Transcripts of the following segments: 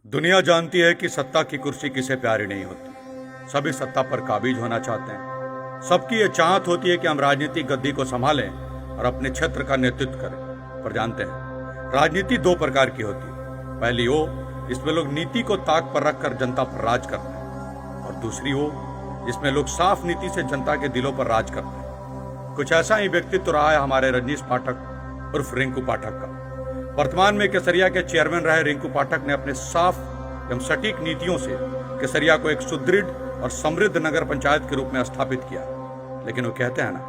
दुनिया जानती है कि सत्ता की कुर्सी किसे प्यारी नहीं होती। सभी सत्ता पर काबिज होना चाहते हैं। सबकी ये चाहत होती है कि हम राजनीतिक गद्दी को संभालें और अपने क्षेत्र का नेतृत्व करें। पर जानते हैं, राजनीति दो प्रकार की होती है। पहली वो जिसमें लोग नीति को ताक पर रखकर जनता पर राज करते हैं, और दूसरी वो जिसमें लोग साफ नीति से जनता के दिलों पर राज करते हैं। कुछ ऐसा ही व्यक्तित्व रहा है हमारे रजनीश पाठक उर्फ रिंकू पाठक का। वर्तमान में केसरिया के चेयरमैन रहे रिंकू पाठक ने अपने साफ एवं सटीक नीतियों से केसरिया को एक सुदृढ़ और समृद्ध नगर पंचायत के रूप में स्थापित किया। लेकिन वो कहते हैं ना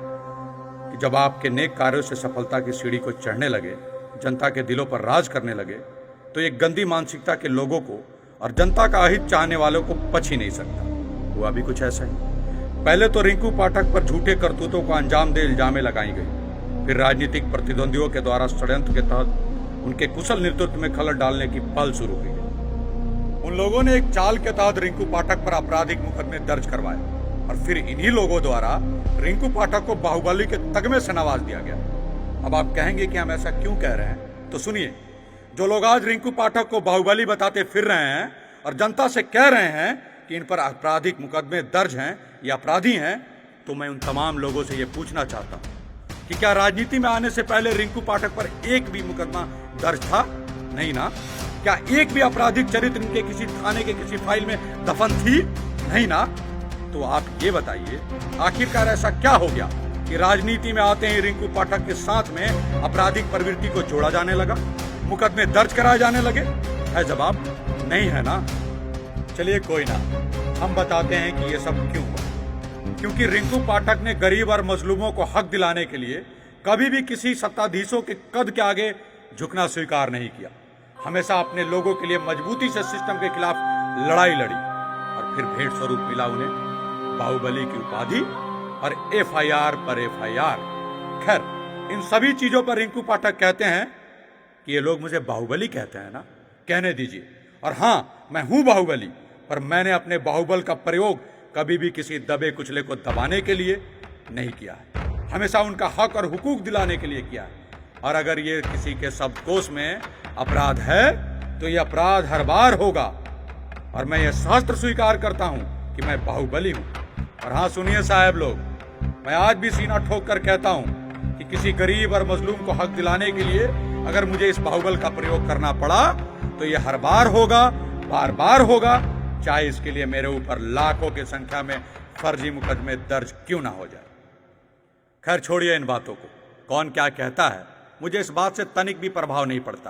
कि जब आपके नेक कार्यों से सफलता की सीढ़ी को चढ़ने लगे, जनता के दिलों पर राज करने लगे, तो एक गंदी मानसिकता के लोगों को और जनता का अहित चाहने वालों को पच ही नहीं सकता। हुआ भी कुछ ऐसा ही। पहले तो रिंकू पाठक पर झूठे करतूतों को अंजाम दे इल्जामें लगाई गई। फिर राजनीतिक प्रतिद्वंदियों के द्वारा षड्यंत्र के तहत उनके कुशल नेतृत्व में खलल डालने की पहल शुरू की गई। उन लोगों ने एक चाल के तहत रिंकू पाठक पर आपराधिक मुकदमे दर्ज करवाए, और फिर इन्हीं लोगों द्वारा रिंकू पाठक को बाहुबली के तगमे से नवाज दिया गया। अब आप कहेंगे कि हम ऐसा क्यों कह रहे हैं, तो सुनिए। जो लोग आज रिंकू पाठक को बाहुबली बताते फिर रहे हैं और जनता से कह रहे हैं कि इन पर आपराधिक मुकदमे दर्ज हैं, ये अपराधी हैं, तो मैं उन तमाम लोगों से ये पूछना चाहता हूं कि क्या राजनीति में आने से पहले रिंकू पाठक पर एक भी मुकदमा दर्ज था? नहीं ना। क्या एक भी आपराधिक चरित्र इनके किसी थाने के किसी फाइल में दफन थी? नहीं ना। तो आप ये बताइए, आखिरकार ऐसा क्या हो गया कि राजनीति में आते ही रिंकू पाठक के साथ में आपराधिक प्रवृत्ति को जोड़ा जाने लगा, मुकदमे दर्ज कराए जाने लगे? है जवाब नहीं है ना। चलिए कोई ना, हम बताते हैं कि ये सब क्यों हुआ। क्योंकि रिंकू पाठक ने गरीब और मजलूमों को हक दिलाने के लिए कभी भी किसी सत्ताधीशों के कद के आगे झुकना स्वीकार नहीं किया। हमेशा अपने लोगों के लिए मजबूती से सिस्टम के खिलाफ लड़ाई लड़ी, और फिर भेंट स्वरूप मिला उन्हें बाहुबली की उपाधि और एफआईआर पर एफआईआर। खैर, इन सभी चीजों पर रिंकू पाठक कहते हैं कि ये लोग मुझे बाहुबली कहते हैं ना, कहने दीजिए। और हाँ, मैं हूं बाहुबली, पर मैंने अपने बाहुबल का प्रयोग कभी भी किसी दबे कुचले को दबाने के लिए नहीं किया है। हमेशा उनका हक और हुकूक दिलाने के लिए किया है। और अगर ये किसी के शब्दकोश में अपराध है, तो ये अपराध हर बार होगा। और मैं ये सहस्त्र स्वीकार करता हूं कि मैं बाहुबली हूं। और हाँ सुनिए साहब लोग, मैं आज भी सीना ठोक कर कहता हूं कि किसी गरीब और मजलूम को हक दिलाने के लिए अगर मुझे इस बाहुबल का प्रयोग करना पड़ा, तो ये हर बार होगा, बार बार होगा, चाहे इसके लिए मेरे ऊपर लाखों की संख्या में फर्जी मुकदमे दर्ज क्यों ना हो जाए। खैर छोड़िए इन बातों को, कौन क्या कहता है, मुझे इस बात से तनिक भी प्रभाव नहीं पड़ता।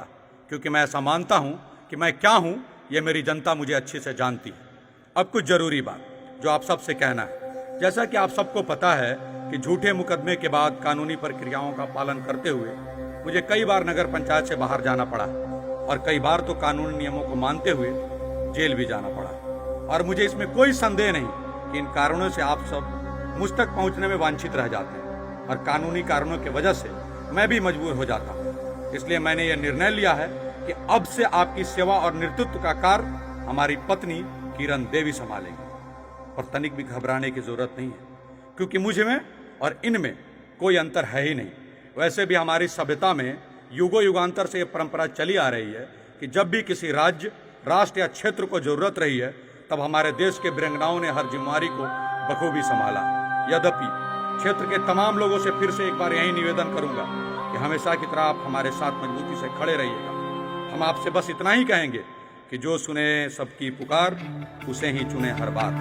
क्योंकि मैं ऐसा मानता हूं कि मैं क्या हूं, यह मेरी जनता मुझे अच्छे से जानती है। अब कुछ जरूरी बात जो आप सबसे कहना है। जैसा कि आप सबको पता है कि झूठे मुकदमे के बाद कानूनी प्रक्रियाओं का पालन करते हुए मुझे कई बार नगर पंचायत से बाहर जाना पड़ा, और कई बार तो कानूनी नियमों को मानते हुए जेल भी जाना पड़ा। और मुझे इसमें कोई संदेह नहीं कि इन कारणों से आप सब मुझ तक पहुंचने में वांछित रह जाते हैं, और कानूनी कारणों की वजह से मैं भी मजबूर हो जाता हूं। इसलिए मैंने यह निर्णय लिया है कि अब से आपकी सेवा और नेतृत्व का कार्य हमारी पत्नी किरण देवी संभालेंगी। और तनिक भी घबराने की जरूरत नहीं है, क्योंकि मुझ में और इनमें कोई अंतर है ही नहीं। वैसे भी हमारी सभ्यता में युगों युगांतर से यह परंपरा चली आ रही है कि जब भी किसी राज्य, राष्ट्र या क्षेत्र को जरूरत रही है, तब हमारे देश के वीरांगनाओं ने हर जिम्मेवारी को बखूबी संभाला। यद्यपि क्षेत्र के तमाम लोगों से फिर से एक बार यही निवेदन करूंगा कि हमेशा की तरह आप हमारे साथ मजबूती से खड़े रहिएगा। हम आपसे बस इतना ही कहेंगे कि जो सुने सबकी पुकार, उसे ही चुने हर बार।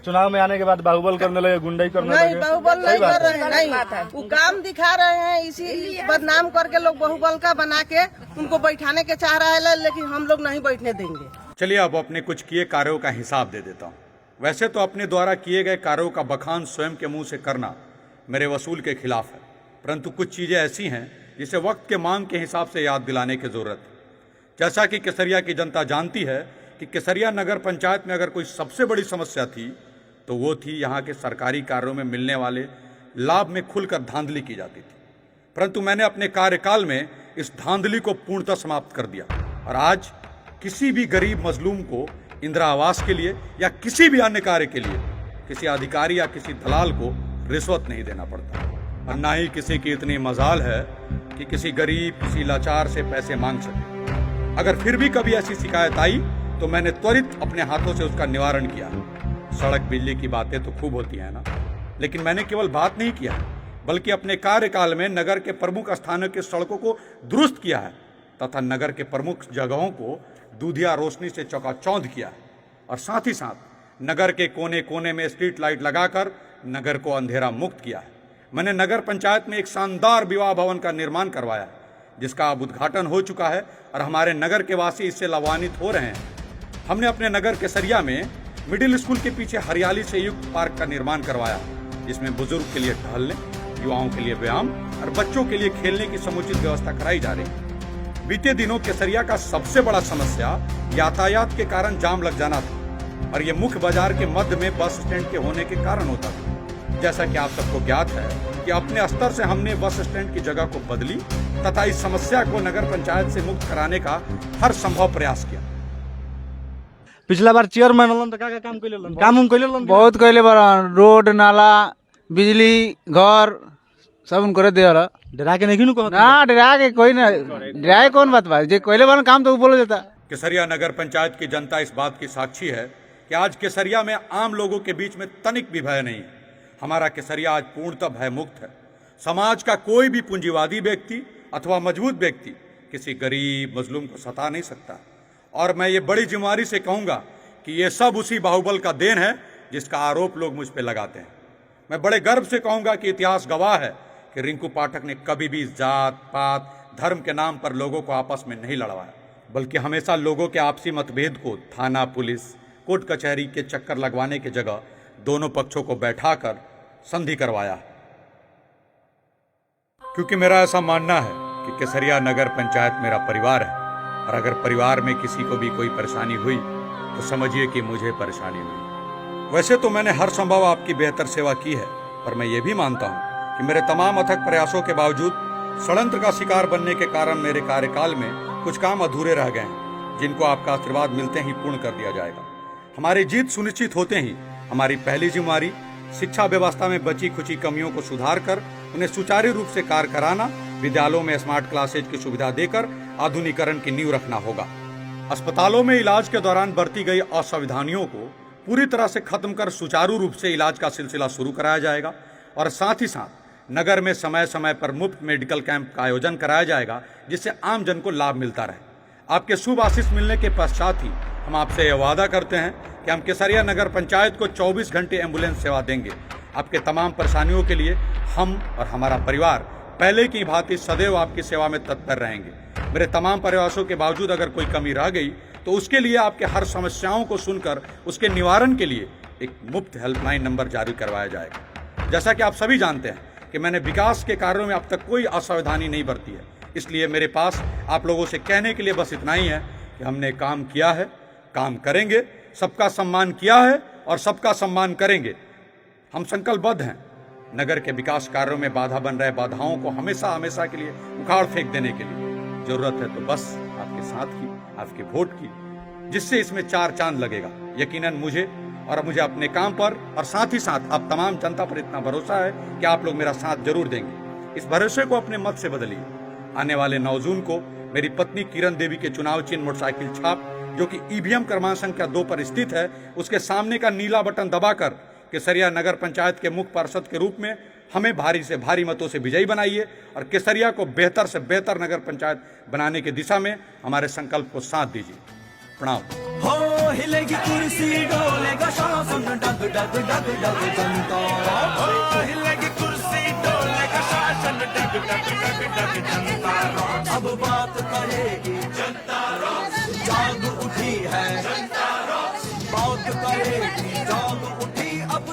चुनाव में आने के बाद बाहुबल करने लगे, गुंडाई करने नहीं, लगे। बाहुबल नहीं कर रहे हैं, नहीं, वो काम दिखा रहे हैं। इसी बदनाम करके लोग बाहुबल का बना के उनको बैठाने के चाह रहा है, लेकिन हम लोग नहीं बैठने देंगे। चलिए अब अपने कुछ किए कार्यों का हिसाब दे देता हूँ। वैसे तो अपने द्वारा किए गए कार्यों का बखान स्वयं के मुंह से करना मेरे वसूल के खिलाफ है, परंतु कुछ चीजें ऐसी हैं जिसे वक्त के मांग के हिसाब से याद दिलाने की जरूरत है। जैसा कि केसरिया की जनता जानती है कि केसरिया नगर पंचायत में अगर कोई सबसे बड़ी समस्या थी, तो वो थी यहाँ के सरकारी कार्यों में मिलने वाले लाभ में खुलकर धांधली की जाती थी। परंतु मैंने अपने कार्यकाल में इस धांधली को पूर्णतः समाप्त कर दिया, और आज किसी भी गरीब मजलूम को इंदिरा आवास के लिए या किसी भी अन्य कार्य के लिए किसी अधिकारी या किसी दलाल को रिश्वत नहीं देना पड़ता, और ना ही किसी की इतनी मजाल है कि किसी गरीब किसी लाचार से पैसे मांग सके। अगर फिर भी कभी ऐसी शिकायत आई तो मैंने त्वरित अपने हाथों से उसका निवारण किया। सड़क बिजली की बातें तो खूब होती हैं ना, लेकिन मैंने केवल बात नहीं किया बल्कि अपने कार्यकाल में नगर के प्रमुख स्थानों की सड़कों को दुरुस्त किया है तथा नगर के प्रमुख जगहों को दूधिया रोशनी से चकाचौंध किया है, और साथ ही साथ नगर के कोने कोने में स्ट्रीट लाइट लगाकर नगर को अंधेरा मुक्त किया है। मैंने नगर पंचायत में एक शानदार विवाह भवन का निर्माण करवाया है जिसका अब उद्घाटन हो चुका है और हमारे नगर के वासी इससे लाभान्वित हो रहे हैं। हमने अपने नगर केसरिया में मिडिल स्कूल के पीछे हरियाली से युक्त पार्क का निर्माण करवाया जिसमें बुजुर्ग के लिए टहलने, युवाओं के लिए व्यायाम और बच्चों के लिए खेलने की समुचित व्यवस्था कराई जा रही है। बीते दिनों केसरिया का सबसे बड़ा समस्या यातायात के कारण जाम लग जाना था और ये मुख्य बाजार के मध्य में बस स्टैंड के होने के कारण होता था। जैसा कि आप सबको ज्ञात है कि अपने स्तर से हमने बस स्टैंड की जगह को बदली तथा इस समस्या को नगर पंचायत से मुक्त कराने का हर संभव प्रयास किया। पिछला बार चेयरमैन हलन तो का काम कइले हलन, काम कइले बहुत कइले बारन, रोड नाला बिजली घर सब उन करे देला। डरा के नहीं कहत ना डरा के कोई ना डराए कौन बात बा, जे कइले बारन काम तो बोलो जाता। केसरिया नगर पंचायत की जनता इस बात की साक्षी है कि आज केसरिया में आम लोगों के बीच में तनिक भी भय नहीं है। हमारा केसरिया आज पूर्णतः भय मुक्त है। समाज का कोई भी पूंजीवादी व्यक्ति अथवा मजबूत व्यक्ति किसी गरीब मजलूम को सता नहीं सकता, और मैं ये बड़ी जिम्मेदारी से कहूंगा कि ये सब उसी बाहुबल का देन है जिसका आरोप लोग मुझ पे लगाते हैं। मैं बड़े गर्व से कहूंगा कि इतिहास गवाह है कि रिंकू पाठक ने कभी भी जात पात धर्म के नाम पर लोगों को आपस में नहीं लड़वाया, बल्कि हमेशा लोगों के आपसी मतभेद को थाना पुलिस कोर्ट कचहरी के चक्कर लगवाने की जगह दोनों पक्षों को बैठाकर संधि करवाया। क्योंकि मेरा ऐसा मानना है कि केसरिया नगर पंचायत मेरा परिवार है, और अगर परिवार में किसी को भी कोई परेशानी हुई तो समझिए कि मुझे परेशानी हुई। वैसे तो मैंने हर संभव आपकी बेहतर सेवा की है, पर मैं ये भी मानता हूँ कि मेरे तमाम अथक प्रयासों के बावजूद षड्यंत्र का शिकार बनने के कारण मेरे कार्यकाल में कुछ काम अधूरे रह गए हैं, जिनको आपका आशीर्वाद मिलते ही पूर्ण कर दिया जाएगा। हमारी जीत सुनिश्चित होते ही हमारी पहली जिम्मेदारी शिक्षा व्यवस्था में बची खुची कमियों को सुधार कर उन्हें सुचारू रूप से कार्य कराना, विद्यालयों में स्मार्ट क्लासेज की सुविधा देकर आधुनिकीकरण की नींव रखना होगा। अस्पतालों में इलाज के दौरान बरती गई असावधानियों को पूरी तरह से खत्म कर सुचारू रूप से इलाज का सिलसिला शुरू कराया जाएगा, और साथ ही साथ नगर में समय समय पर मुफ्त मेडिकल कैंप का आयोजन कराया जाएगा जिससे आम जन को लाभ मिलता रहे। आपके शुभ आशीष मिलने के पश्चात ही हम आपसे यह वादा करते हैं कि हम केसरिया नगर पंचायत को 24 घंटे एम्बुलेंस सेवा देंगे। आपके तमाम परेशानियों के लिए हम और हमारा परिवार पहले की भांति सदैव आपकी सेवा में तत्पर रहेंगे। मेरे तमाम प्रयासों के बावजूद अगर कोई कमी रह गई तो उसके लिए आपके हर समस्याओं को सुनकर उसके निवारण के लिए एक मुफ्त हेल्पलाइन नंबर जारी करवाया जाएगा। जैसा कि आप सभी जानते हैं कि मैंने विकास के कार्यों में अब तक कोई असावधानी नहीं बरती है, इसलिए मेरे पास आप लोगों से कहने के लिए बस इतना ही है कि हमने काम किया है, काम करेंगे, सबका सम्मान किया है और सबका सम्मान करेंगे। हम संकल्पबद्ध हैं नगर के विकास कार्यों में बाधा बन रहे बाधाओं को हमेशा हमेशा के लिए उखाड़ फेंक देने के लिए। जरूरत है तो बस आपके साथ की, आपके वोट की, जिससे इसमें 4 चांद लगेगा। यकीनन मुझे और मुझे अपने काम पर और साथ ही साथ आप तमाम जनता पर इतना भरोसा है कि आप लोग मेरा साथ जरूर देंगे। इस भरोसे को अपने मत से बदलिए। आने वाले 9 जून को मेरी पत्नी किरण देवी के चुनाव चिन्ह मोटरसाइकिल छाप, जो कि ईवीएम क्रमांक संख्या 2 पर स्थित है, उसके सामने का नीला बटन दबाकर केसरिया नगर पंचायत के मुख्य पार्षद के रूप में हमें भारी से भारी मतों से विजयी बनाइए और केसरिया को बेहतर से बेहतर नगर पंचायत बनाने की दिशा में हमारे संकल्प को साथ दीजिए। प्रणाम। हो हिलेगी कुर्सी, डोलेगा शासन, डग डग डग डग जनता। हो हिलेगी कुर्सी, डोलेगा शासन, डग डग डग डग जनता। अब बात करेगी जनता, जाग उठी है जनता, बात करेगी जाग उठी अब।